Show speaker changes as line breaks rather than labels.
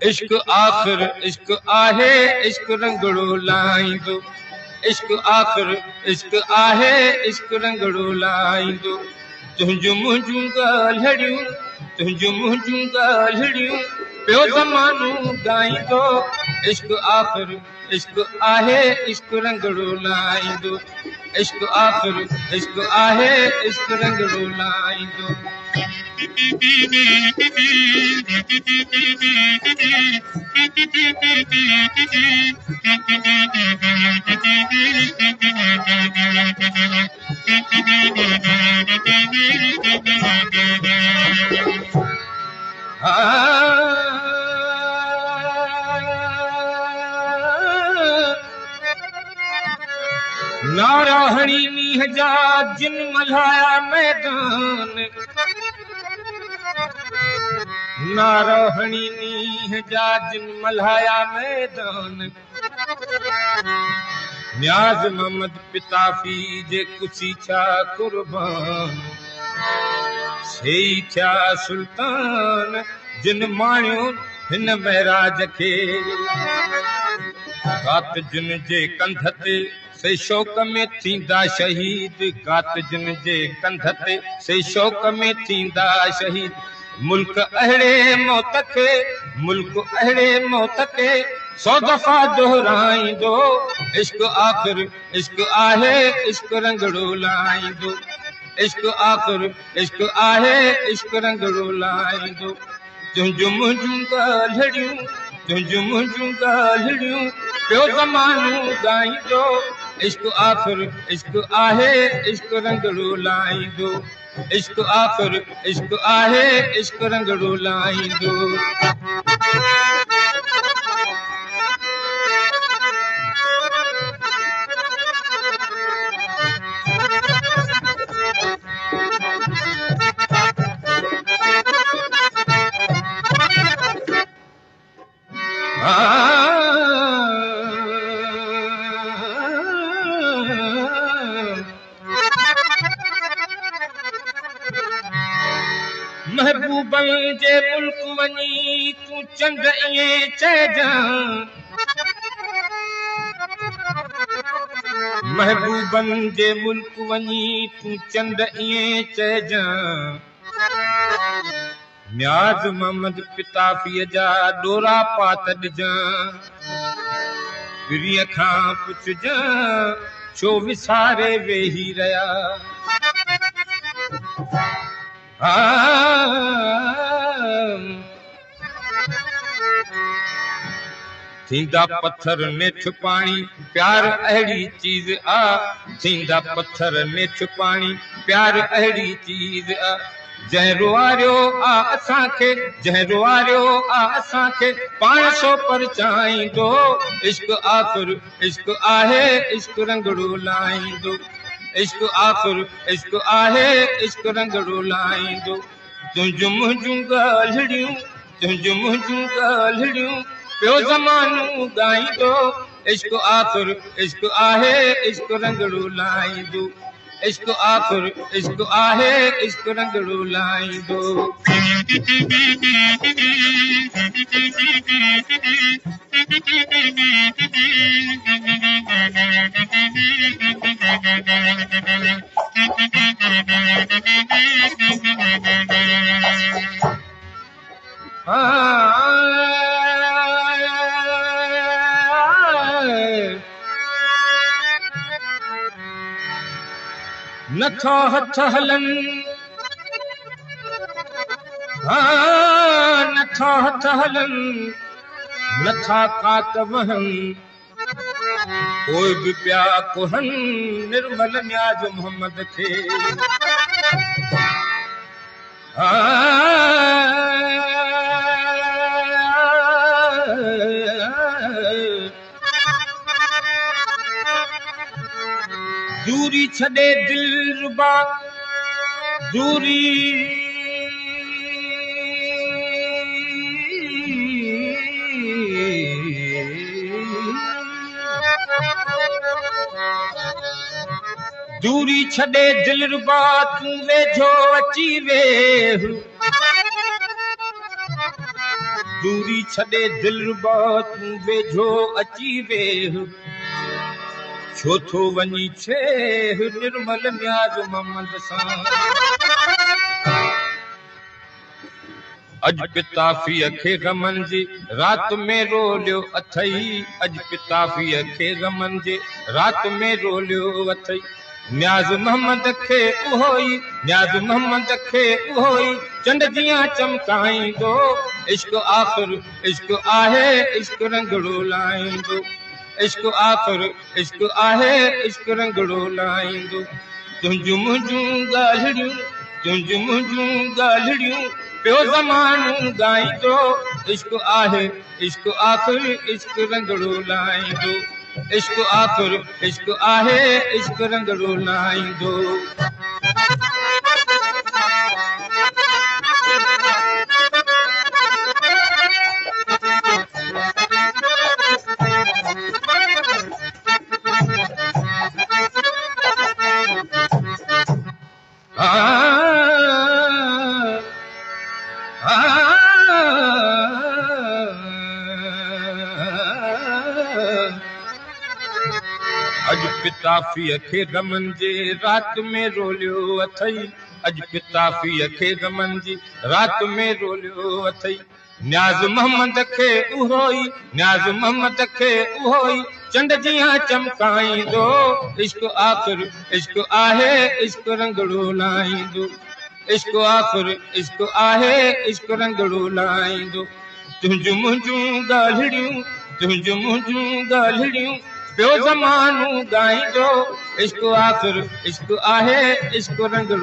इश्क आखिर इश्क आहे इश्क रंगड़ो लाईंदो इश्क आखिर इश्क आहे इश्क रंगड़ो लाईंदो तुंहिंजूं मुंहिंजूं ॻाल्हिड़ियूं तुंहिंजूं मुंहिंजूं ॻाल्हिड़ियूं पियो ज़मानो ॻाईंदो इश्क आखिर इश्क आहे इश्क रंगड़ो लाईंदो इश्क आखिर इश्क आहे इश्क रंगड़ो लाईंदो नारा हणी मींहं जा जिन मल्हाया मैदान नारा हणी मींहं जा जिन मल्हाया मैदान न्याज़ मोहम्मद पिताफी जे कुछी छा कुर्बान सेई थिया सुल्तान जिन माणियो हिन महराज खे कात जिन जे कंध ते से शौक़ में थींदा शहीद कात जिन जे कंध ते से शौक़ में थींदा शहीद मुल्क अहिड़े मौत खे मुल्क अहिड़े मौत खे 100 दफ़ा दोहराईंदो इश्क आखिर इश्क आहे इश्क रंगड़ो लाईंदो इश्क आखिर इश्क आहे इश्क रंगड़ो लाईंदो तुंहिंजूं मुंहिंजूं ॻाल्हिड़ियूं तुंहिंजूं मुंहिंजूं ॻाल्हिड़ियूं पियो ज़मानो ॻाईंदो इश्क आखिर इश्क आहे इश्क रंगड़ो लाईंदो इश्क आखिर इश्क आहे इश्क रंगड़ो लाईंदो महबूबन जे मुल्क वञी तूं चंड ईअं चइजां महबूबन जे मुल्क वञी तूं चंड ईअं चइजां न्याज़ मोहम्मद पिताफीअ जा ॾोरा पात ॾिजां पिरीअ खां पुछजां छो विसारे वेही रहिया थींदा पत्थर नेठ पाणी प्यार अहिड़ी चीज़ आ थींदा पत्थर नेठ पाणी प्यार अहिड़ी चीज़ आ जंहिं रुआरियो आ असांखे जंहिं रुआरियो आ असांखे पाण सो परचाईंदो इश्क आखिर इश्क आहे इश्क रंगड़ो लाईंदो इश्क आखिर इश्क आहे इश्क रंगड़ो लाईंदो तुंहिंजूं मुंहिंजूं ॻाल्हिड़ियूं तुंहिंजूं मुंहिंजूं ॻाल्हिड़ियूं पियो ज़मानो ॻाईंदो इश्क आखिर इश्क आहे इश्क रंगड़ो लाईंदो इश्क आखिर इश्क आहे इश्क रंगड़ो लाईंदो नथा हथ हलनि नथा हथ हलनि नथा कात वहनि कोई बि पिया कोहनि निर्मल न्याज़ मोहम्मद खे दूरी छॾे दिलरुबा दूरी दूरी छॾे दिलरुबा तूं वेझो अची वेह दूरी छॾे दिलरुबा तूं वेझो अची वेह छो थो वञी छेह निर्मल न्याज़ मोहम्मद सां अॼु पिताफ़ीअ खे ग़मनि जे राति में रोलियो अथई अॼु पिताफ़ीअ खे ग़मनि जे राति में रोलियो अथई न्याज़ मोहम्मद खे उहो ई न्याज़ मोहम्मद खे उहो ई चंड जीअं चमकाईंदो इश्क आख़िर इश्क आहे इश्क रंगड़ो लाहींदो इश्क आख़िर इश्क आहे इश्क रंगड़ो लाहींदो तुंहिंजूं मुंहिंजूं ॻाल्हियूं तुंहिंजूं मुंहिंजूं ॻाल्हियूं पियो ज़मानो ॻाईंदो इश्क आहे इश्क आख़िर इश्क रंगड़ो लाहींदो इश्क आख़िर इश्क आहे इश्क रंगड़ो लाहींदो अॼु पिताफ़ीअ खे ग़मनि जे राति में रोलियो अथई अॼु पिताफ़ीअ खे ग़मनि जी राति में रोलियो अथई न्याज़ मोहम्मद खे उहो ई न्याज़ मोहम्मद खे उहो ई चंड जीअं चमकाईंदो इश्क आख़िर इश्क आहे इश्क रंगड़ो लाहींदो इश्क आख़िर इश्क आहे इश्क रंगड़ो लाहींदो तुंहिंजूं मुंहिंजूं ॻाल्हियूं तुंहिंजूं मुंहिंजूं ॻाल्हियूं पियो ज़मानो ॻाईंदो इश्क आख़िर इश्क आहे इश्क रंगड़ो